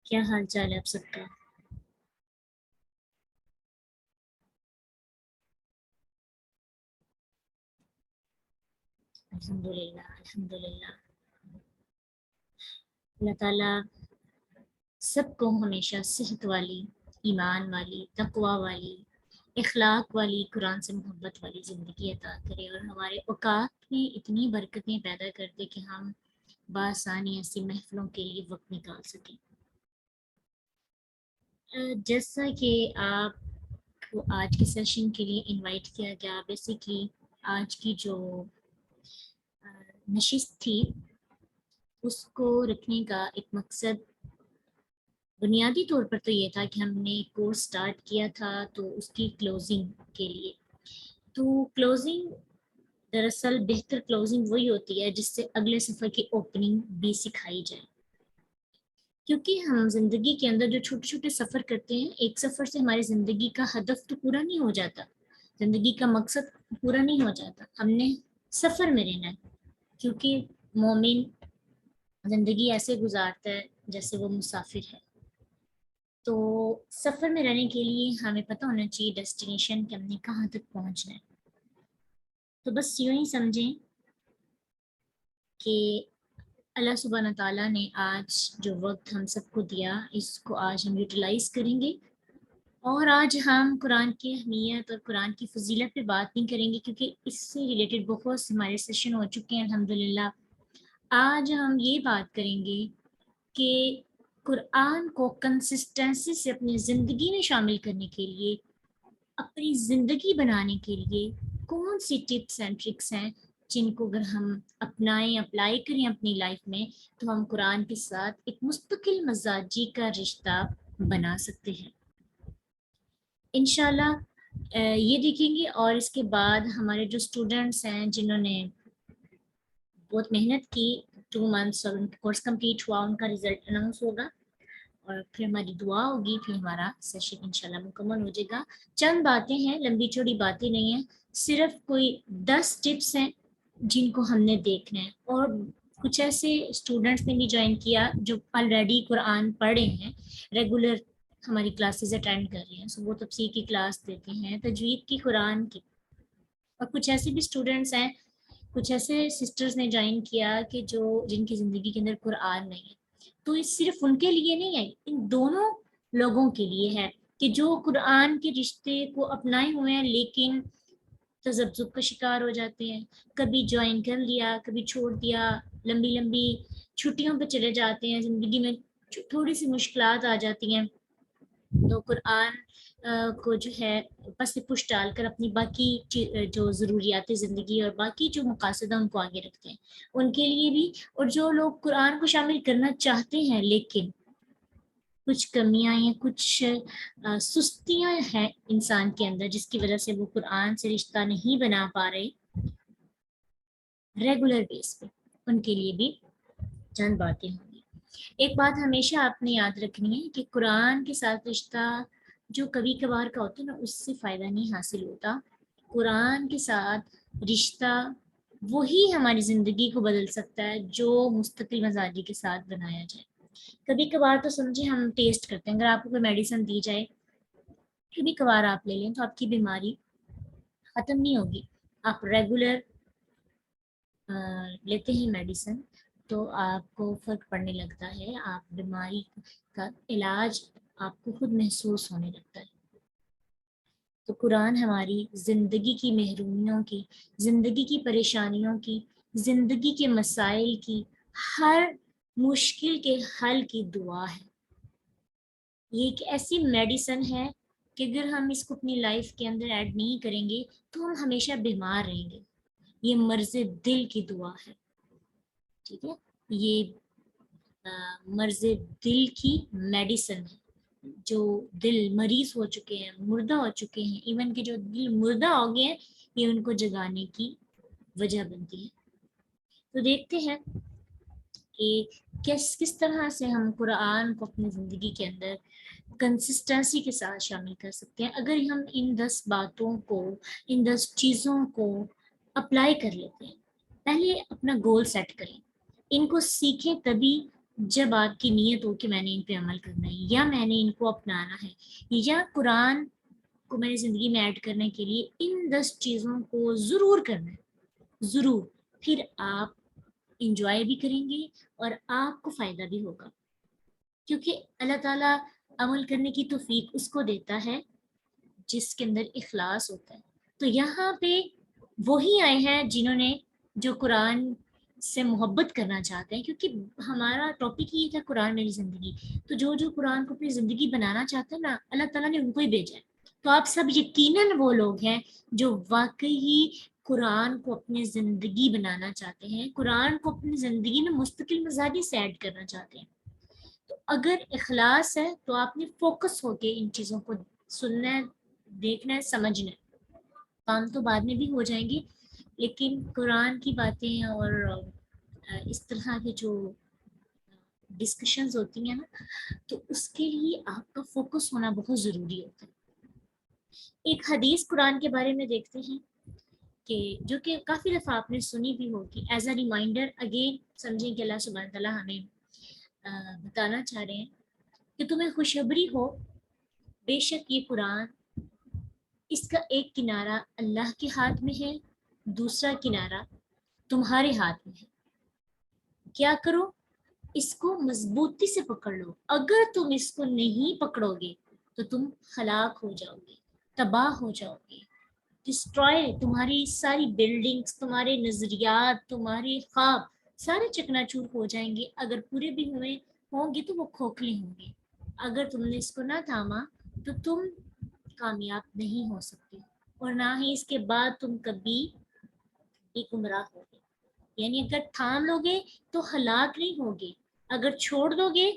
کیا حال چال ہے آپ سب کا؟ الحمدللہ الحمدللہ۔ اللہ تعالیٰ سب کو ہمیشہ صحت والی، ایمان والی، تقوی والی، اخلاق والی، قرآن سے محبت والی زندگی عطا کرے، اور ہمارے اوقات میں اتنی برکتیں پیدا کر دے کہ ہم بآسانی ایسی محفلوں کے لیے وقت نکال سکیں۔ جیسا کہ آپ کو آج کے سیشن کے لیے انوائٹ کیا گیا، بیسیکلی آج کی جو نشست تھی اس کو رکھنے کا ایک مقصد بنیادی طور پر تو یہ تھا کہ ہم نے کورس سٹارٹ کیا تھا تو اس کی کلوزنگ کے لیے، تو کلوزنگ دراصل بہتر کلوزنگ وہی ہوتی ہے جس سے اگلے صفحے کی اوپننگ بھی سکھائی جائے، کیونکہ ہم زندگی کے اندر جو چھوٹے چھوٹے سفر کرتے ہیں، ایک سفر سے ہماری زندگی کا ہدف تو پورا نہیں ہو جاتا، زندگی کا مقصد پورا نہیں ہو جاتا، ہم نے سفر میں رہنا ہے، کیونکہ مومن زندگی ایسے گزارتا ہے جیسے وہ مسافر ہے۔ تو سفر میں رہنے کے لیے ہمیں پتہ ہونا چاہیے ڈیسٹینیشن کہ ہم نے کہاں تک پہنچنا ہے۔ تو بس یوں ہی سمجھیں کہ اللہ سبحانہ تعالیٰ نے آج جو وقت ہم سب کو دیا، اس کو آج ہم یوٹیلائز کریں گے، اور آج ہم قرآن کی اہمیت اور قرآن کی فضیلت پہ بات نہیں کریں گے، کیونکہ اس سے ریلیٹڈ بہت سے ہمارے سیشن ہو چکے ہیں الحمدللہ۔ آج ہم یہ بات کریں گے کہ قرآن کو کنسسٹنسی سے اپنی زندگی میں شامل کرنے کے لیے، اپنی زندگی بنانے کے لیے کون سی ٹپس اینڈ ٹرکس ہیں جن کو اگر ہم اپنائیں، اپلائی کریں اپنی لائف میں، تو ہم قرآن کے ساتھ ایک مستقل مزاجی کا رشتہ بنا سکتے ہیں انشاءاللہ۔ یہ دیکھیں گے، اور اس کے بعد ہمارے جو اسٹوڈنٹس ہیں جنہوں نے بہت محنت کی، 2 منتھس اور ان کا کورس کمپلیٹ ہوا، ان کا رزلٹ اناؤنس ہوگا، اور پھر ہماری دعا ہوگی، پھر ہمارا سیشن انشاءاللہ مکمل ہو جائے گا۔ چند باتیں ہیں، لمبی چوڑی باتیں نہیں ہیں، صرف کوئی 10 ٹپس ہیں جن کو ہم نے دیکھنا ہے، اور کچھ ایسے اسٹوڈنٹس نے بھی جوائن کیا جو آلریڈی قرآن پڑھ رہے ہیں، ریگولر ہماری کلاسز اٹینڈ کر رہے ہیں، سو وہ تفسیر کی کلاس دیتے ہیں، تجوید کی، قرآن کی، اور کچھ ایسے بھی اسٹوڈنٹس ہیں، کچھ ایسے سسٹرز نے جوائن کیا کہ جن کی زندگی کے اندر قرآن نہیں ہے، تو یہ صرف ان کے لیے نہیں ہے، ان دونوں لوگوں کے لیے ہے کہ جو قرآن کے رشتے کو اپنائے ہوئے ہیں لیکن تذبذب کا شکار ہو جاتے ہیں، کبھی جوائن کر لیا، کبھی چھوڑ دیا، لمبی لمبی چھٹیوں پہ چلے جاتے ہیں، زندگی میں تھوڑی سی مشکلات آ جاتی ہیں، تو قرآن کو جو ہے پس پش ڈال کر اپنی باقی جو ضروریات زندگی اور باقی جو مقاصد ہیں ان کو آگے رکھتے ہیں، ان کے لیے بھی، اور جو لوگ قرآن کو شامل کرنا چاہتے ہیں لیکن کچھ کمیاں یا کچھ سستیاں ہیں انسان کے اندر جس کی وجہ سے وہ قرآن سے رشتہ نہیں بنا پا رہے ریگولر بیس پہ، ان کے لیے بھی چند باتیں ہوں گی۔ ایک بات ہمیشہ آپ نے یاد رکھنی ہے کہ قرآن کے ساتھ رشتہ جو کبھی کبھار کا ہوتا ہے نا، اس سے فائدہ نہیں حاصل ہوتا، قرآن کے ساتھ رشتہ وہی ہماری زندگی کو بدل سکتا ہے جو مستقل مزاجی کے ساتھ بنایا جائے۔ کبھی کبھار تو سمجھے ہم ٹیسٹ کرتے ہیں، اگر آپ کو کوئی میڈیسن دی جائے، کبھی کبھار آپ لے لیں تو آپ کی بیماری ختم نہیں ہوگی، آپ ریگولر لیتے ہیں میڈیسن تو آپ کو فرق پڑنے لگتا ہے، آپ بیماری کا علاج آپ کو خود محسوس ہونے لگتا ہے۔ تو قرآن ہماری زندگی کی محرومیوں کی، زندگی کی پریشانیوں کی، زندگی کے مسائل کی، ہر مشکل کے حل کی دعا ہے۔ یہ ایک ایسی میڈیسن ہے کہ اگر ہم اس کو اپنی لائف کے اندر ایڈ نہیں کریں گے تو ہم ہمیشہ بیمار رہیں گے۔ یہ مرض دل کی دعا ہے، ٹھیک ہے، یہ مرض دل کی میڈیسن ہے۔ جو دل مریض ہو چکے ہیں، مردہ ہو چکے ہیں، ایون کہ جو دل مردہ ہو گئے ہیں، یہ ان کو جگانے کی وجہ بنتی ہے۔ تو دیکھتے ہیں کہ کس طرح سے ہم قرآن کو اپنی زندگی کے اندر کنسسٹنسی کے ساتھ شامل کر سکتے ہیں، اگر ہم ان 10 باتوں کو، ان 10 چیزوں کو اپلائی کر لیتے ہیں۔ پہلے اپنا گول سیٹ کریں، ان کو سیکھیں تبھی جب آپ کی نیت ہو کہ میں نے ان پہ عمل کرنا ہے یا میں نے ان کو اپنانا ہے یا قرآن کو میں نے زندگی میں ایڈ کرنے کے لیے ان 10 چیزوں کو ضرور کرنا ہے، ضرور. پھر آپ انجوائے بھی کریں گے اور آپ کو فائدہ بھی ہوگا، کیونکہ اللہ تعالیٰ عمل کرنے کی توفیق اس کو دیتا ہے جس کے اندر اخلاص ہوتا ہے. تو یہاں پہ وہی آئے ہیں جنہوں نے جو قرآن سے محبت کرنا چاہتے ہیں، کیونکہ ہمارا ٹاپک یہ تھا قرآن میری زندگی. تو جو قرآن کو اپنی زندگی بنانا چاہتے ہیں نا، اللہ تعالیٰ نے ان کو ہی بھیجا ہے. تو آپ سب یقیناً وہ لوگ ہیں جو واقعی قرآن کو اپنی زندگی بنانا چاہتے ہیں، قرآن کو اپنی زندگی میں مستقل مزاجی سے ایڈ کرنا چاہتے ہیں. تو اگر اخلاص ہے تو آپ نے فوکس ہو کے ان چیزوں کو سننا ہے، دیکھنا ہے، سمجھنا ہے. کام تو بعد میں بھی ہو جائیں گے، لیکن قرآن کی باتیں اور اس طرح کے جو ڈسکشنز ہوتی ہیں نا، تو اس کے لیے آپ کا فوکس ہونا بہت ضروری ہوتا ہے. ایک حدیث قرآن کے بارے میں دیکھتے ہیں کہ جو کہ کافی دفعہ آپ نے سنی بھی ہوگی. ایز اے ریمائنڈر اگین سمجھیں کہ اللہ سبحانہ تعالیٰ ہمیں بتانا چاہ رہے ہیں کہ تمہیں خوشخبری ہو، بے شک یہ قرآن، اس کا ایک کنارہ اللہ کے ہاتھ میں ہے، دوسرا کنارہ تمہارے ہاتھ میں ہے. کیا کرو؟ اس کو مضبوطی سے پکڑ لو. اگر تم اس کو نہیں پکڑو گے تو تم ہلاک ہو جاؤ گے، تباہ ہو جاؤ گے. ڈسٹرائے، تمہاری ساری بلڈنگز، تمہارے نظریات، تمہارے خواب سارے چکنا چور ہو جائیں گے. اگر پورے بھی ہوئے ہوں گے تو وہ کھوکھلے ہوں گے. اگر تم نے اس کو نہ تھاما تو تم کامیاب نہیں ہو سکتے، اور نہ ہی اس کے بعد تم کبھی بھی گمراہ ہوگے. یعنی اگر تھام لو گے تو ہلاک نہیں ہوگے، اگر چھوڑ دو گے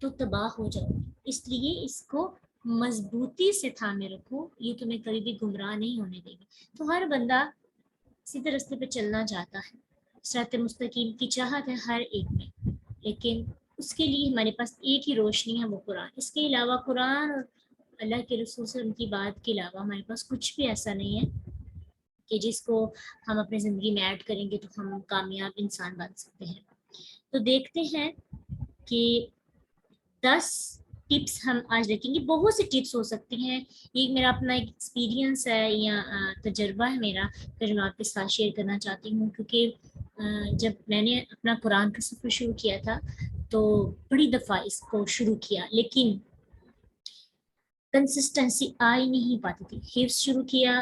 تو تباہ ہو جاؤ گے. اس لیے اس کو مضبوطی سے تھامے رکھو، یہ تمہیں کبھی بھی گمراہ نہیں ہونے دے گی. تو ہر بندہ سیدھے راستے پہ چلنا چاہتا ہے، صراط مستقیم کی چاہت ہے ہر ایک میں، لیکن اس کے لیے ہمارے پاس ایک ہی روشنی ہے، وہ قرآن. اس کے علاوہ قرآن اور اللہ کے رسول سے ان کی بات کے علاوہ ہمارے پاس کچھ بھی ایسا نہیں ہے کہ جس کو ہم اپنی زندگی میں ایڈ کریں گے تو ہم کامیاب انسان بن سکتے ہیں. تو دیکھتے ہیں کہ 10 ٹپس ہم آج دیکھیں گے. بہت سی ٹپس ہو سکتی ہیں، یہ میرا اپنا ایک ایکسپیرینس ہے یا تجربہ ہے میرا، جو میں آپ کے ساتھ شیئر کرنا چاہتی ہوں. کیونکہ جب میں نے اپنا قرآن کا سفر شروع کیا تھا تو بڑی دفعہ اس کو شروع کیا، لیکن کنسسٹنسی آ ہی نہیں پاتی تھی. حفظ شروع کیا،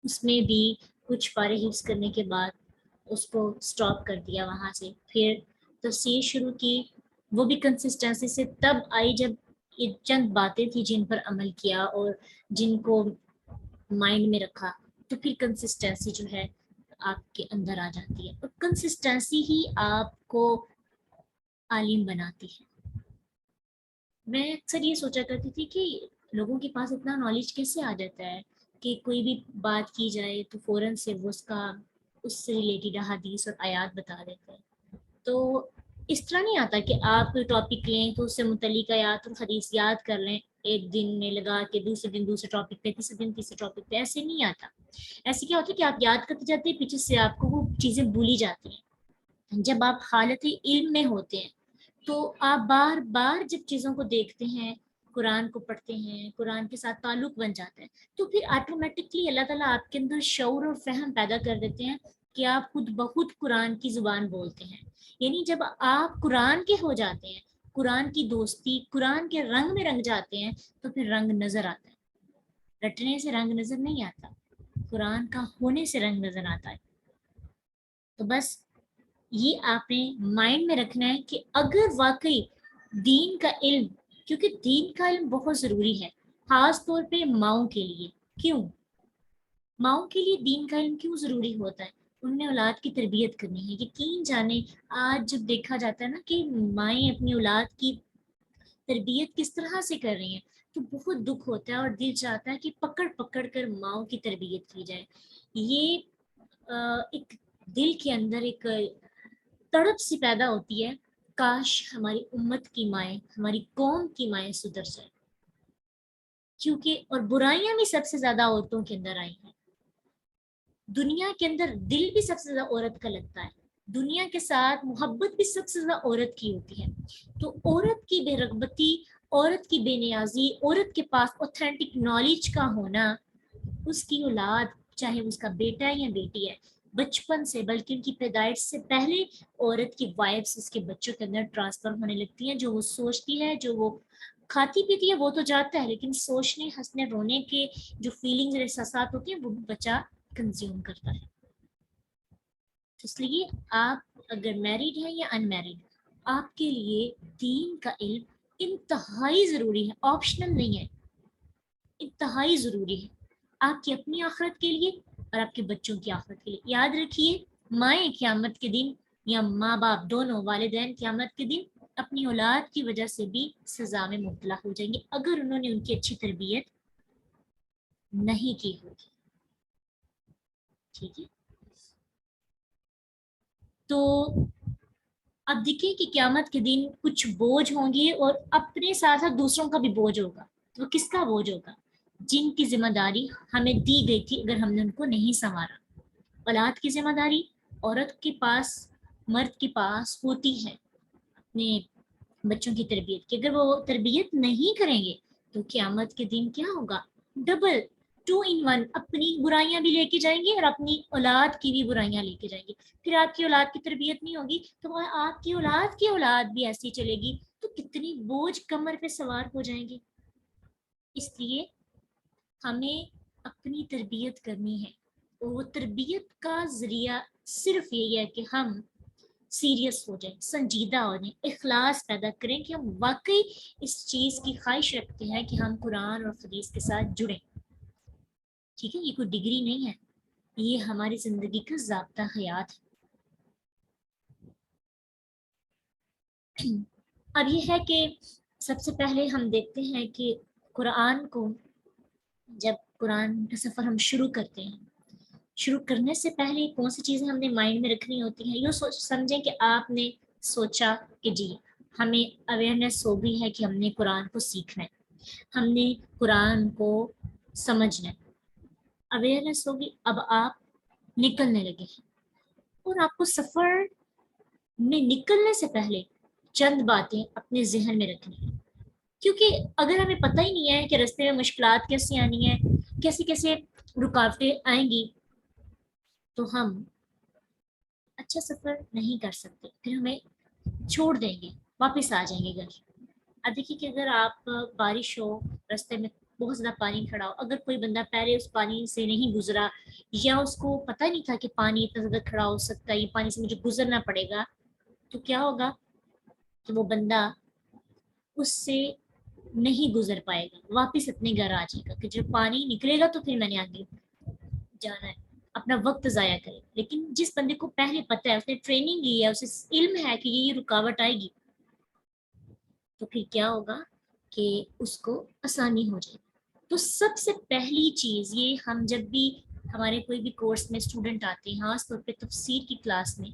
اس میں بھی کچھ پارے حفظ کرنے کے بعد اس کو سٹاپ کر دیا وہاں سے. پھر تفسیر شروع کی، وہ بھی کنسسٹنسی سے تب آئی جب یہ چند باتیں تھیں جن پر عمل کیا اور جن کو مائنڈ میں رکھا، تو پھر کنسسٹنسی جو ہے آپ کے اندر آ جاتی ہے. اور کنسسٹنسی ہی آپ کو عالم بناتی ہے. میں اکثر یہ سوچا کرتی تھی کہ لوگوں کے پاس اتنا نالج کیسے آ جاتا ہے کہ کوئی بھی بات کی جائے تو فوراً سے وہ اس سے ریلیٹڈ حدیث اور آیات بتا دیتے ہیں. تو اس طرح نہیں آتا کہ آپ کوئی ٹاپک لیں تو اس سے متعلق آیات اور حدیث یاد کر لیں ایک دن میں لگا کے، دوسرے دن دوسرے ٹاپک پہ، تیسرے دن تیسرے ٹاپک پہ. ایسے نہیں آتا. ایسے کیا ہوتا ہے کہ آپ یاد کرتے جاتے ہیں، پیچھے سے آپ کو وہ چیزیں بھولی جاتی ہیں. جب آپ حالت علم میں ہوتے ہیں تو آپ بار بار جب چیزوں کو دیکھتے ہیں، قرآن کو پڑھتے ہیں، قرآن کے ساتھ تعلق بن جاتا ہے، تو پھر آٹومیٹکلی اللہ تعالیٰ آپ کے اندر شعور اور فہم پیدا کر دیتے ہیں کہ آپ خود بخود قرآن کی زبان بولتے ہیں. یعنی جب آپ قرآن کے ہو جاتے ہیں، قرآن کی دوستی، قرآن کے رنگ میں رنگ جاتے ہیں، تو پھر رنگ نظر آتا ہے. رٹنے سے رنگ نظر نہیں آتا، قرآن کا ہونے سے رنگ نظر آتا ہے. تو بس یہ آپ نے مائنڈ میں رکھنا ہے کہ اگر واقعی دین کا علم، کیونکہ دین کا علم بہت ضروری ہے خاص طور پہ ماؤں کے لیے. کیوں ماؤں کے لیے دین کا علم کیوں ضروری ہوتا ہے؟ انہوں نے اولاد کی تربیت کرنی ہے. یقین جانے آج جب دیکھا جاتا ہے نا کہ مائیں اپنی اولاد کی تربیت کس طرح سے کر رہی ہیں، تو بہت دکھ ہوتا ہے اور دل چاہتا ہے کہ پکڑ پکڑ کر ماؤں کی تربیت کی جائے. یہ ایک دل کے اندر ایک تڑپ سی پیدا ہوتی ہے، کاش ہماری امت کی مائیں، ہماری قوم کی مائیں سدھر جائیں. کیونکہ اور برائیاں بھی سب سے زیادہ عورتوں کے اندر آئی ہیں. دنیا کے اندر دل بھی سب سے زیادہ عورت کا لگتا ہے، دنیا کے ساتھ محبت بھی سب سے زیادہ عورت کی ہوتی ہے. تو عورت کی بے رغبتی، عورت کی بے نیازی، عورت کے پاس اوتھینٹک نالج کا ہونا، اس کی اولاد چاہے اس کا بیٹا ہے یا بیٹی ہے، بچپن سے بلکہ ان کی پیدائش سے پہلے عورت کی وائبس اس کے بچوں کے اندر ٹرانسفر ہونے لگتی ہیں. جو وہ سوچتی ہے، جو وہ کھاتی پیتی ہے وہ تو جاتا ہے، لیکن سوچنے، ہنسنے، رونے کے جو فیلنگز اور احساسات ہوتے ہیں وہ بچہ کنزیوم کرتا ہے. اس لیے آپ اگر میریڈ ہیں یا ان میریڈ، آپ کے لیے دین کا علم انتہائی ضروری ہے، آپشنل نہیں ہے، انتہائی ضروری ہے آپ کی اپنی آخرت کے لیے اور آپ کے بچوں کی آخرت کے لیے. یاد رکھیے، مائیں قیامت کے دن یا ماں باپ دونوں، والدین قیامت کے دن اپنی اولاد کی وجہ سے بھی سزا میں مبتلا ہو جائیں گے اگر انہوں نے ان کی اچھی تربیت نہیں کی ہوگی. ٹھیک ہے، تو اب دیکھیں کہ قیامت کے دن کچھ بوجھ ہوں گے اور اپنے ساتھ ساتھ دوسروں کا بھی بوجھ ہوگا. تو کس کا بوجھ ہوگا؟ جن کی ذمہ داری ہمیں دی گئی تھی اگر ہم نے ان کو نہیں سنوارا. اولاد کی ذمہ داری عورت کے پاس، مرد کے پاس ہوتی ہے اپنے بچوں کی تربیت کی. اگر وہ تربیت نہیں کریں گے تو قیامت کے دن کیا ہوگا؟ ڈبل، 2 in 1، اپنی برائیاں بھی لے کے جائیں گے اور اپنی اولاد کی بھی برائیاں لے کے جائیں گے. پھر آپ کی اولاد کی تربیت نہیں ہوگی تو آپ کی اولاد بھی ایسی چلے گی، تو کتنی بوجھ کمر پہ سوار ہو جائیں گے. اس لیے ہمیں اپنی تربیت کرنی ہے، اور وہ تربیت کا ذریعہ صرف یہی ہے کہ ہم سیریس ہو جائیں، سنجیدہ ہو جائیں، اخلاص پیدا کریں کہ ہم واقعی اس چیز کی خواہش رکھتے ہیں کہ ہم قرآن اور حدیث کے ساتھ جڑیں. ٹھیک ہے، یہ کوئی ڈگری نہیں ہے، یہ ہماری زندگی کا ضابطہ حیات ہے. اب یہ ہے کہ سب سے پہلے ہم دیکھتے ہیں کہ قرآن کو، جب قرآن کا سفر ہم شروع کرتے ہیں، شروع کرنے سے پہلے کون سی چیزیں ہم نے مائنڈ میں رکھنی ہوتی ہیں. یوں سمجھیں کہ آپ نے سوچا کہ جی ہمیں اویئرنیس ہو گئی ہے کہ ہم نے قرآن کو سیکھنا ہے، ہم نے قرآن کو سمجھنا ہے، اویئرنیس ہوگی. اب آپ نکلنے لگے ہیں، اور آپ کو سفر میں نکلنے سے پہلے چند باتیں اپنے ذہن میں رکھنی ہیں. کیونکہ اگر ہمیں پتہ ہی نہیں ہے کہ رستے میں مشکلات کیسے آنی ہیں، کیسے کیسے رکاوٹیں آئیں گی، تو ہم اچھا سفر نہیں کر سکتے، پھر ہمیں چھوڑ دیں گے، واپس آ جائیں گے گھر. اب دیکھیے کہ اگر آپ بارش ہو، رستے میں بہت زیادہ پانی کھڑا ہو، اگر کوئی بندہ پہلے اس پانی سے نہیں گزرا یا اس کو پتہ نہیں تھا کہ پانی اتنا زیادہ کھڑا ہو سکتا ہے، یہ پانی سے مجھے گزرنا پڑے گا، تو کیا ہوگا کہ وہ بندہ اس سے نہیں گزر پائے گا، واپس اپنے گھر آ جائے گا کہ جب پانی نکلے گا تو پھر میں نے آگے جانا ہے، اپنا وقت ضائع کرے. لیکن جس بندے کو پہلے پتہ ہے، اس نے ٹریننگ لی ہے، اسے علم ہے کہ یہ رکاوٹ آئے گی، تو پھر کیا ہوگا کہ اس کو آسانی ہو جائے. تو سب سے پہلی چیز یہ، ہم جب بھی ہمارے کوئی بھی کورس میں اسٹوڈنٹ آتے ہیں، خاص طور پہ تفسیر کی کلاس میں،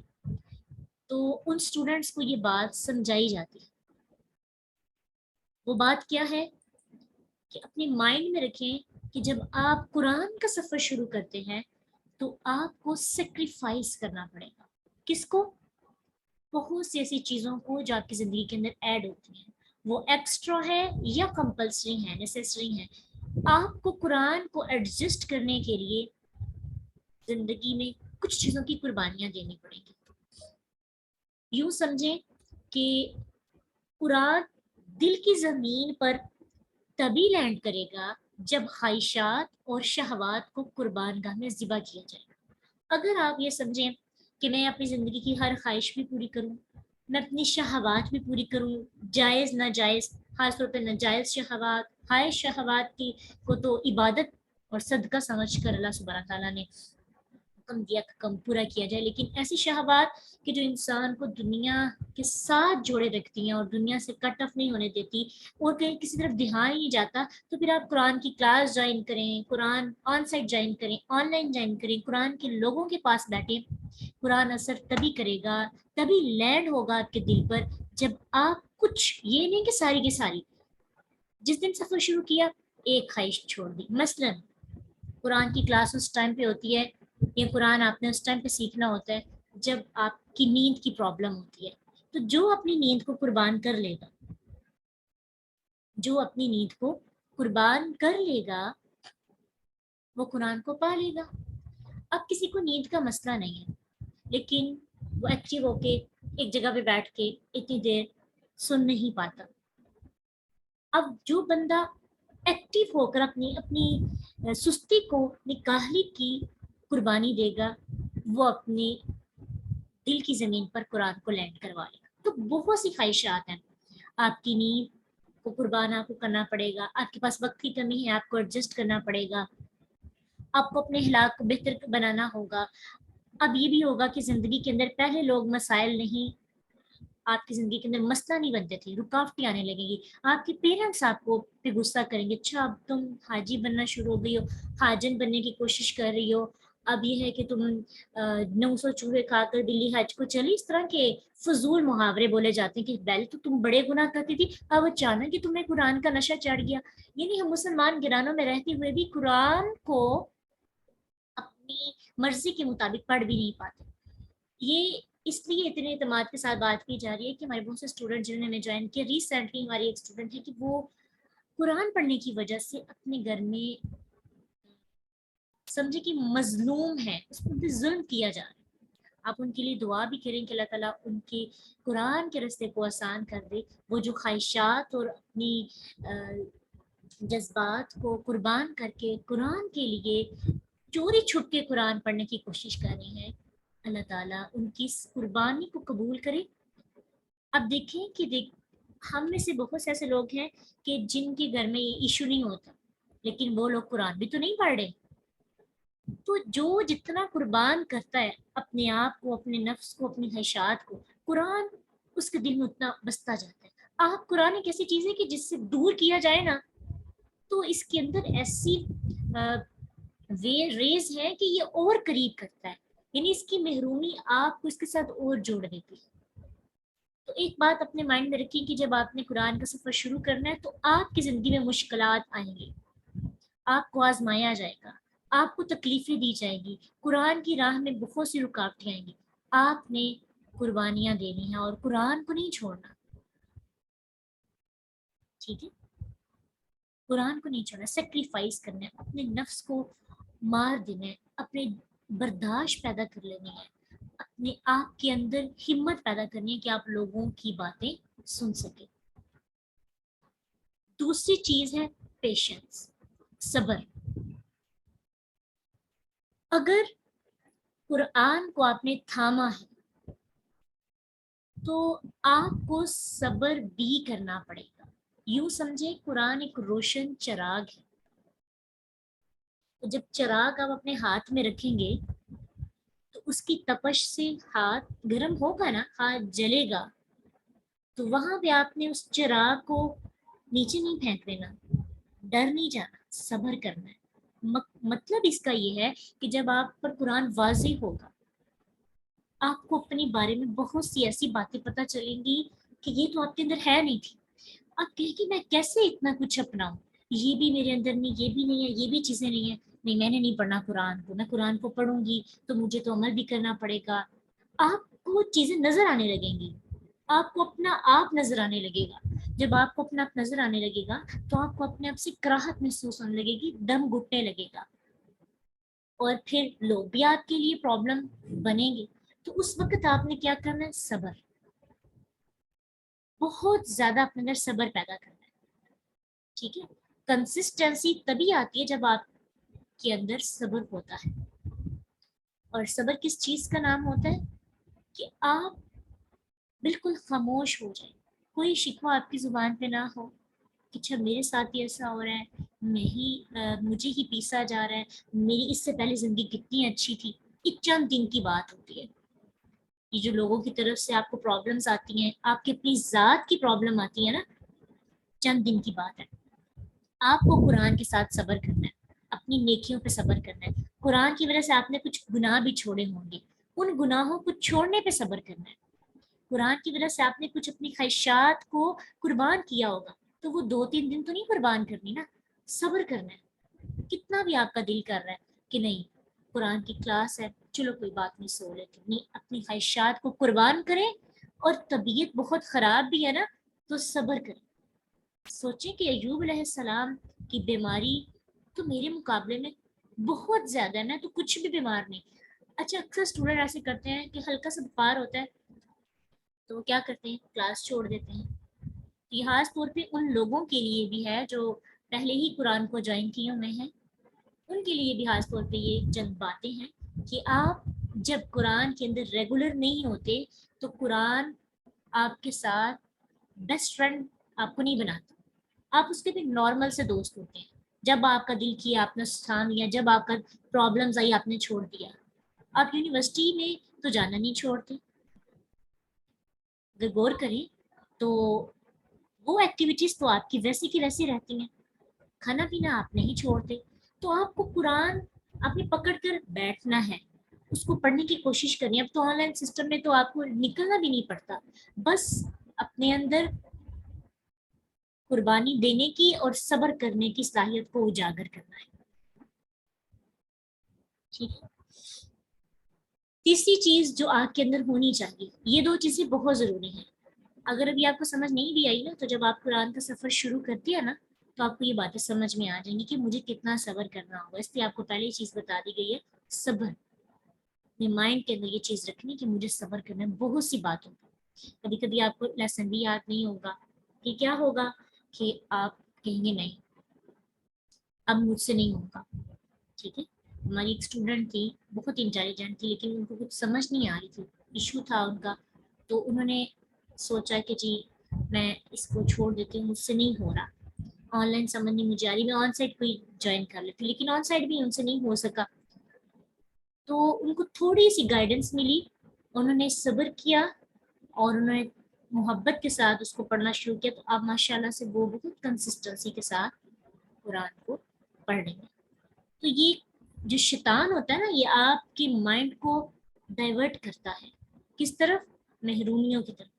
تو ان اسٹوڈنٹس کو یہ بات سمجھائی جاتی ہے. وہ بات کیا ہے کہ اپنے مائنڈ میں رکھیں کہ جب آپ قرآن کا سفر شروع کرتے ہیں تو آپ کو سیکریفائس کرنا پڑے گا. کس کو؟ بہت سی ایسی چیزوں کو جو آپ کی زندگی کے اندر ایڈ ہوتی ہیں، وہ ایکسٹرا ہے یا کمپلسری ہے، نیسیسری ہے. آپ کو قرآن کو ایڈجسٹ کرنے کے لیے زندگی میں کچھ چیزوں کی قربانیاں دینی پڑیں گی. یوں سمجھیں کہ قرآن دل کی زمین پر تبھی لینڈ کرے گا جب خواہشات اور شہوات کو قربان گاہ میں ذبح کیا جائے گا. اگر آپ یہ سمجھیں کہ میں اپنی زندگی کی ہر خواہش بھی پوری کروں، میں اپنی شہوات بھی پوری کروں، جائز ناجائز، خاص طور پہ ناجائز شہوات، خواہش شہوات کی کو تو عبادت اور صدقہ سمجھ کر اللہ سبحانہ تعالیٰ نے حکم دیا کہ کم پورا کیا جائے. لیکن ایسی شہوات کہ جو انسان کو دنیا کے ساتھ جوڑے رکھتی ہیں اور دنیا سے کٹ آف نہیں ہونے دیتی اور کہیں کسی طرف دھیان ہی نہیں جاتا، تو پھر آپ قرآن کی کلاس جوائن کریں، قرآن آن سائٹ جوائن کریں، آن لائن جوائن کریں، قرآن کے لوگوں کے پاس بیٹھیں. قرآن اثر تبھی کرے گا، تبھی لینڈ ہوگا آپ کے دل پر، جب آپ کچھ، یہ نہیں کہ ساری کی ساری، جس دن سفر شروع کیا ایک خواہش چھوڑ دی. مثلا قرآن کی کلاس اس ٹائم پہ ہوتی ہے یہ قرآن آپ نے اس ٹائم پہ سیکھنا ہوتا ہے جب آپ کی نیند کی پرابلم ہوتی ہے. تو جو اپنی نیند کو قربان کر لے گا، جو اپنی نیند کو قربان کر لے گا وہ قرآن کو پا لے گا. اب کسی کو نیند کا مسئلہ نہیں ہے لیکن وہ ایکٹیو ہو کے ایک جگہ پہ بیٹھ کے اتنی دیر سن نہیں پاتا. اب جو بندہ ایکٹیو ہو کر اپنی اپنی سستی کو، اپنی کاہلی کی قربانی دے گا، وہ اپنی دل کی زمین پر قرآن کو لینڈ کروا لے گا. تو بہت سی خواہشات ہیں. آپ کی نیند کو قربان آپ کو کرنا پڑے گا، آپ کے پاس وقت کی کمی ہے، آپ کو ایڈجسٹ کرنا پڑے گا، آپ کو اپنے حالات کو بہتر بنانا ہوگا. اب یہ بھی ہوگا کہ زندگی کے اندر پہلے لوگ مسائل نہیں، آپ کی زندگی کے اندر مسئلہ نہیں بنتے تھے، رکاوٹیں آنے لگیں گی. آپ کے پیرنٹس آپ کو پہ غصہ کریں گے، اچھا اب تم حاجی بننا شروع ہو گئی ہو، حاجن بننے کی کوشش کر رہی ہو، اب یہ ہے کہ تم 900 چوہے کھا کر بلی حج کو چلی. اس طرح کے فضول محاورے بولے جاتے ہیں کہ پہلے تو تم بڑے گناہ کرتی تھی، اب اچانک کہ تمہیں قرآن کا نشہ چڑھ گیا. یعنی ہم مسلمان گرانوں میں رہتے ہوئے بھی قرآن کو اپنی مرضی کے مطابق پڑھ بھی نہیں پاتے. یہ اس لیے اتنے اعتماد کے ساتھ بات کی جا رہی ہے کہ ہمارے بہت سے اسٹوڈنٹ جنہوں نے ہمیں جوائن کیا، ریسنٹلی ہماری ایک اسٹوڈنٹ ہے کہ وہ قرآن پڑھنے کی وجہ سے اپنے گھر میں سمجھے کہ مظلوم ہے، اس پر بھی ظلم کیا جا رہا ہے. آپ ان کے لیے دعا بھی کریں کہ اللہ تعالیٰ ان کے قرآن کے راستے کو آسان کر دے. وہ جو خواہشات اور اپنی جذبات کو قربان کر کے قرآن کے لیے چوری چھپ کے قرآن پڑھنے کی کوشش کر رہے ہیں، اللہ تعالیٰ ان کی اس قربانی کو قبول کرے. اب دیکھیں کہ ہم میں سے بہت سے ایسے لوگ ہیں کہ جن کے گھر میں یہ ایشو نہیں ہوتا لیکن وہ لوگ قرآن بھی تو نہیں پڑھ رہے. تو جو جتنا قربان کرتا ہے اپنے آپ کو، اپنے نفس کو، اپنی خواہشات کو، قرآن اس کے دل میں اتنا بستا جاتا ہے. آپ قرآن ایک ایسی چیز ہے کہ جس سے دور کیا جائے نا تو اس کے اندر ایسی ریز ہے کہ یہ اور قریب کرتا ہے. یعنی اس کی محرومی آپ کو اس کے ساتھ اور جوڑ دیتی ہے. تو ایک بات اپنے مائنڈ میں رکھیں کہ جب آپ نے قرآن کا سفر شروع کرنا ہے تو آپ کی زندگی میں مشکلات آئیں گی، آپ کو آزمایا جائے گا، آپ کو تکلیفیں دی جائے گی، قرآن کی راہ میں بہت سی رکاوٹیں آئیں گی. آپ نے قربانیاں دینی ہیں اور قرآن کو نہیں چھوڑنا. ٹھیک ہے، قرآن کو نہیں چھوڑنا، سیکریفائس کرنا ہے، اپنے نفس کو مار دینا ہے، اپنے برداشت پیدا کر لینے ہیں، اپنے آپ کے اندر ہمت پیدا کرنی ہے کہ آپ لوگوں کی باتیں سن سکیں. دوسری چیز ہے پیشنس، صبر. اگر قرآن کو آپ نے تھاما ہے تو آپ کو صبر بھی کرنا پڑے گا. یوں سمجھے قرآن ایک روشن چراغ ہے. تو جب چراغ آپ اپنے ہاتھ میں رکھیں گے تو اس کی تپش سے ہاتھ گرم ہوگا نا، ہاتھ جلے گا. تو وہاں پہ آپ نے اس چراغ کو نیچے نہیں پھینک دینا، ڈر نہیں جانا، صبر کرنا ہے. مطلب اس کا یہ ہے کہ جب آپ پر قرآن واضح ہوگا آپ کو اپنے بارے میں بہت سی ایسی باتیں پتہ چلیں گی کہ یہ تو آپ کے اندر ہے نہیں تھی. آپ کہیں کہ میں کیسے اتنا کچھ اپناؤں، یہ بھی میرے اندر نہیں، یہ بھی نہیں ہے، یہ بھی چیزیں نہیں ہیں. نہیں، میں نے نہیں پڑھنا قرآن کو، میں قرآن کو پڑھوں گی تو مجھے تو عمل بھی کرنا پڑے گا. آپ کو چیزیں نظر آنے لگیں گی، آپ کو اپنا آپ نظر آنے لگے گا. جب آپ کو اپنا آپ نظر آنے لگے گا تو آپ کو اپنے آپ سے کراہت محسوس ہونے لگے گی، دم گھٹنے لگے گا، اور پھر لوگ بھی آپ کے لیے پرابلم بنیں گے. تو اس وقت آپ نے کیا کرنا ہے؟ صبر، بہت زیادہ اپنے اندر صبر پیدا کرنا ہے. ٹھیک ہے، کنسسٹنسی تبھی آتی ہے جب آپ کے اندر صبر ہوتا ہے. اور صبر کس چیز کا نام ہوتا ہے؟ کہ آپ بالکل خاموش ہو جائیں، کوئی شکوہ آپ کی زبان پہ نہ ہو کہ اچھا میرے ساتھ ہی ایسا ہو رہا ہے، مجھے ہی پیسا جا رہا ہے، میری اس سے پہلے زندگی کتنی اچھی تھی. یہ چند دن کی بات ہوتی ہے. یہ جو لوگوں کی طرف سے آپ کو پرابلمس آتی ہیں، آپ کی اپنی ذات کی پرابلم آتی ہے نا، چند دن کی بات ہے. آپ کو قرآن کے ساتھ صبر کرنا ہے، اپنی نیکیوں پہ صبر کرنا ہے. قرآن کی وجہ سے آپ نے کچھ گناہ بھی چھوڑے ہوں گے، ان گناہوں کو چھوڑنے پہ صبر کرنا ہے. قرآن کی وجہ سے آپ نے کچھ اپنی خواہشات کو قربان کیا ہوگا تو وہ 2-3 دن تو نہیں قربان کرنی نا، صبر کرنا ہے. کتنا بھی آپ کا دل کر رہا ہے کہ نہیں قرآن کی کلاس ہے، چلو کوئی بات نہیں سو لیتے، نہیں اپنی خواہشات کو قربان کریں، اور طبیعت بہت خراب بھی ہے نا تو صبر کریں. سوچیں کہ ایوب علیہ السلام کی بیماری تو میرے مقابلے میں بہت زیادہ ہے، میں تو کچھ بھی بیمار نہیں. اچھا اکثر اسٹوڈنٹ ایسے کرتے ہیں کہ ہلکا سا بخار ہوتا ہے تو وہ کیا کرتے ہیں، کلاس چھوڑ دیتے ہیں. یہ خاص طور پہ ان لوگوں کے لیے بھی ہے جو پہلے ہی قرآن کو جوائن کیے ہوئے ہیں، ان کے لیے بھی خاص طور پہ یہ چند باتیں ہیں کہ آپ جب قرآن کے اندر ریگولر نہیں ہوتے تو قرآن آپ کے ساتھ بیسٹ فرینڈ آپ کو نہیں بناتا، آپ اس کے بھی نارمل سے دوست ہوتے ہیں. جب آپ کا دل کیا آپ نے تھام لیا، جب آپ کا پرابلمز آئی آپ نے چھوڑ دیا. آپ یونیورسٹی میں تو جانا نہیں چھوڑتے، اگر غور کریں تو وہ ایکٹیویٹیز تو آپ کی ویسی کی ویسی رہتی ہیں، کھانا پینا آپ نہیں چھوڑتے. تو آپ کو قرآن آپ نے پکڑ کر بیٹھنا ہے، اس کو پڑھنے کی کوشش کرنی ہے. اب تو آن لائن سسٹم میں تو آپ کو نکلنا بھی نہیں پڑتا، بس اپنے اندر قربانی دینے کی اور صبر کرنے کی صلاحیت کو اجاگر کرنا ہے. ٹھیک ہے. تیسری چیز جو آپ کے اندر ہونی چاہیے، یہ دو چیزیں بہت ضروری ہیں. اگر ابھی آپ کو سمجھ نہیں بھی آئی نا تو جب آپ قرآن کا سفر شروع کر دیا نا تو آپ کو یہ باتیں سمجھ میں آ جائیں گی کہ مجھے کتنا صبر کرنا ہوگا. اس لیے آپ کو پہلی چیز بتا دی گئی ہے صبر. اپنے مائنڈ کے اندر یہ چیز رکھنی کہ مجھے صبر کرنا ہے بہت سی باتوں پر. کبھی کبھی آپ کو لیسن بھی یاد نہیں ہوگا کہ کیا ہوگا، کہ آپ کہیں گے نہیں اب مجھ سے نہیں ہوگا. ٹھیک ہے. ہماری ایک اسٹوڈنٹ تھی، بہت انٹیلیجنٹ تھی، لیکن ان کو کچھ سمجھ نہیں آ رہی تھی، ایشو تھا ان کا. تو انہوں نے سوچا کہ جی میں اس کو چھوڑ دیتی ہوں، مجھ سے نہیں ہو رہا، آن لائن سمجھ نہیں مجھے آ رہی، میں آن سائٹ کوئی جوائن کر لیتی، لیکن آن سائٹ بھی ان سے نہیں ہو سکا. تو ان کو تھوڑی سی گائیڈنس ملی، انہوں نے صبر کیا اور انہوں نے محبت کے ساتھ اس کو پڑھنا شروع کیا. تو اب ماشاء اللہ سے وہ بہت کنسسٹنسی کے ساتھ قرآن کو پڑھ رہے ہیں. تو یہ جو شیطان ہوتا ہے نا یہ آپ کی مائنڈ کو ڈائیورٹ کرتا ہے، کس طرف؟ محرومیوں کی طرف.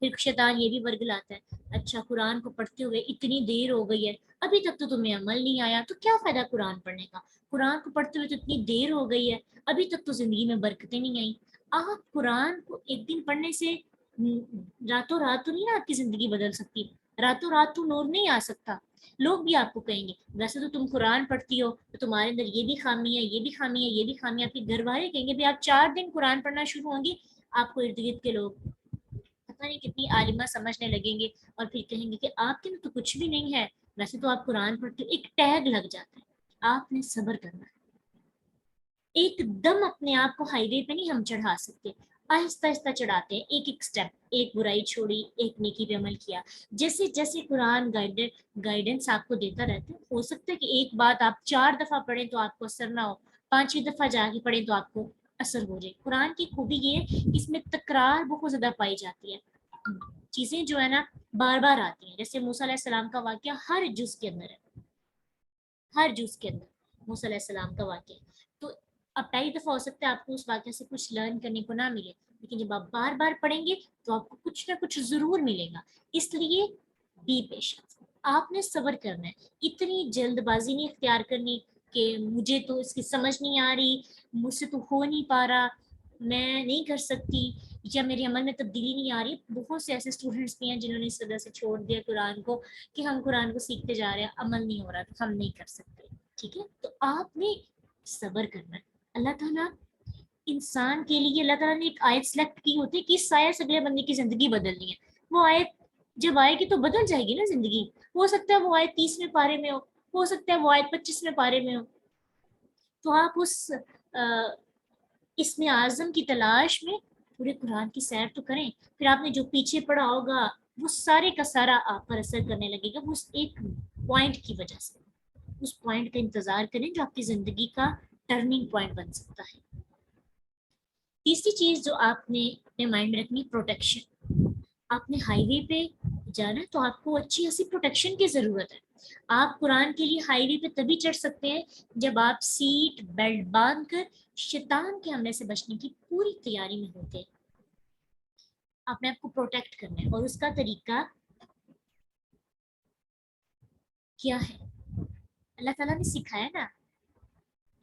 پھر شیطان یہ بھی ورگلاتا ہے، اچھا قرآن کو پڑھتے ہوئے اتنی دیر ہو گئی ہے ابھی تک تو تمہیں عمل نہیں آیا، تو کیا فائدہ قرآن پڑھنے کا؟ قرآن کو پڑھتے ہوئے تو اتنی دیر ہو گئی ہے ابھی تک تو زندگی میں برکتیں نہیں آئیں. آپ قرآن کو ایک دن پڑھنے سے راتوں رات تو نہیں نا آپ کی زندگی بدل سکتی، راتوں رات تو نور نہیں آ سکتا. لوگ بھی آپ کو کہیں گے ویسے تو تم قرآن پڑھتی ہو تو تمہارے اندر یہ بھی خامی ہے، یہ بھی خامی ہے، یہ بھی خامی ہے. آپ کے گھر والے کہیں گے بھی آپ 4 دن قرآن پڑھنا شروع ہوں گی، آپ کو ارد گرد کے لوگ پتہ نہیں کتنی عالمہ سمجھنے لگیں گے اور پھر کہیں گے کہ آپ کے تو کچھ بھی نہیں ہے، ویسے تو آپ قرآن پڑھتے ہو. ایک ٹیگ لگ جاتا ہے. آپ نے صبر کرنا ہے. ایک دم اپنے آپ کو ہائی وے پہ نہیں ہم چڑھا سکتے، آہستہ آہستہ چڑھاتے ہیں، ایک ایک سٹیپ. ایک برائی چھوڑی، ایک نیکی پہ عمل کیا. جیسے جیسے قرآن گائیڈنس آپ کو دیتا رہتا ہے. ہو سکتا ہے کہ ایک بات آپ 4 دفعہ پڑھیں تو آپ کو اثر نہ ہو، 5ویں دفعہ جا کے پڑھیں تو آپ کو اثر ہو جائے. قرآن کی خوبی یہ ہے کہ اس میں تکرار بہت زیادہ پائی جاتی ہے، چیزیں جو ہے نا بار بار آتی ہیں. جیسے موسیٰ علیہ السلام کا واقعہ ہر جز کے اندر ہے، ہر جز کے اندر موسیٰ علیہ السلام کا واقعہ. تو اب پہلی دفعہ ہو سکتا ہے آپ کو اس واقعے سے کچھ لرن کرنے کو نہ ملے، لیکن جب آپ بار بار پڑھیں گے تو آپ کو کچھ نہ کچھ ضرور ملے گا. اس لیے بی پیشنس، آپ نے صبر کرنا ہے. اتنی جلد بازی نہیں اختیار کرنی کہ مجھے تو اس کی سمجھ نہیں آ رہی، مجھ سے تو ہو نہیں پا رہا، میں نہیں کر سکتی، یا میرے عمل میں تبدیلی نہیں آ رہی. بہت سے ایسے اسٹوڈنٹس بھی ہیں جنہوں نے اس وجہ سے چھوڑ دیا قرآن کو کہ ہم قرآن کو سیکھتے جا رہے ہیں، عمل نہیں ہو رہا تو ہم نہیں کر سکتے. ٹھیک ہے. تو آپ نے صبر کرنا ہے. اللہ تعالیٰ انسان کے لیے اللہ تعالیٰ نے ایک آیت سلیکٹ کی ہوتی ہے کہ اس آیت سے اگلے بندے کی زندگی بدلنی ہے. وہ آیت جب آئے گی تو بدل جائے گی نا زندگی. ہو سکتا ہے وہ آیت 30ویں پارے میں ہو سکتا ہے وہ آیت 25ویں پارے میں ہو. تو آپ اس اسم اعظم کی تلاش میں پورے قرآن کی سیر تو کریں. پھر آپ نے جو پیچھے پڑھا ہوگا وہ سارے کا سارا آپ پر اثر کرنے لگے گا. وہ اس ایک پوائنٹ کی وجہ سے، اس پوائنٹ کا انتظار کریں جو آپ کی زندگی کا ٹرننگ پوائنٹ بن سکتا ہے. تیسری چیز جو آپ نے اپنے مائنڈ میں رکھنی، پروٹیکشن. آپ نے ہائی وے پہ جانا تو آپ کو اچھی خاصی پروٹیکشن کی ضرورت ہے. آپ قرآن کے لیے ہائی وے پہ تبھی چڑھ سکتے ہیں جب آپ سیٹ بیلٹ باندھ کر شیطان کے حملے سے بچنے کی پوری تیاری میں ہوتے ہیں. آپ نے آپ کو پروٹیکٹ کرنا ہے، اور اس کا طریقہ کیا ہے اللہ تعالیٰ نے سکھایا نا.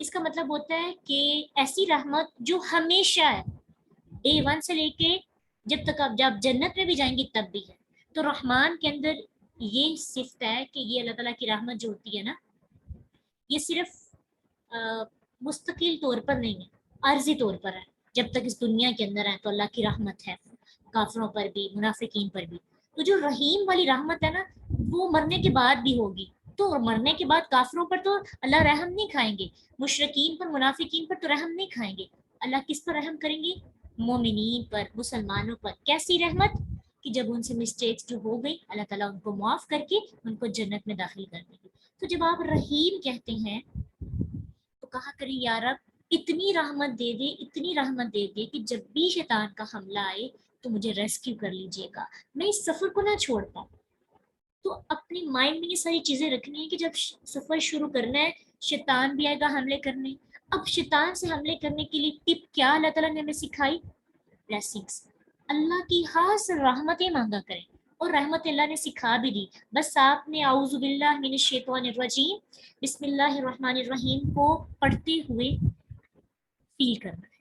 اس کا مطلب ہوتا ہے کہ ایسی رحمت جو ہمیشہ ہے، ڈے 1 سے لے کے جب تک آپ جب جنت میں بھی جائیں گے تب بھی ہے. تو رحمان کے اندر یہ صفت ہے کہ یہ اللہ تعالیٰ کی رحمت جو ہوتی ہے نا، یہ صرف مستقل طور پر نہیں ہے، عارضی طور پر ہے. جب تک اس دنیا کے اندر ہے تو اللہ کی رحمت ہے کافروں پر بھی، منافقین پر بھی. تو جو رحیم والی رحمت ہے نا، وہ مرنے کے بعد بھی ہوگی. تو مرنے کے بعد کافروں پر تو اللہ رحم نہیں کھائیں گے، مشرکین پر، منافقین پر تو رحم نہیں کھائیں گے. اللہ کس پر رحم کریں گے؟ مومنین پر، مسلمانوں پر. کیسی رحمت؟ کہ جب ان سے مسٹیکس جو ہو گئی اللہ تعالیٰ ان کو معاف کر کے ان کو جنت میں داخل کر دیں گے. تو جب آپ رحیم کہتے ہیں تو کہا کریں یا رب اتنی رحمت دے دے، اتنی رحمت دے دے کہ جب بھی شیطان کا حملہ آئے تو مجھے ریسکیو کر لیجئے گا، میں اس سفر کو نہ چھوڑ پاؤں. تو اپنی مائنڈ میں یہ ساری چیزیں رکھنی ہے کہ جب سفر شروع کرنا ہے شیطان بھی آئے گا حملے کرنے. اب شیطان سے حملے کرنے کے لیے ٹپ کیا اللہ تعالیٰ نے ہمیں سکھائی؟ بلیسنگس. اللہ کی خاص رحمتیں مانگا کریں، اور رحمت اللہ نے سکھا بھی دی. بس آپ نے اعوذ باللہ من الشیطان الرجیم بسم اللہ الرحمن الرحیم کو پڑھتے ہوئے فیل کرنا ہے.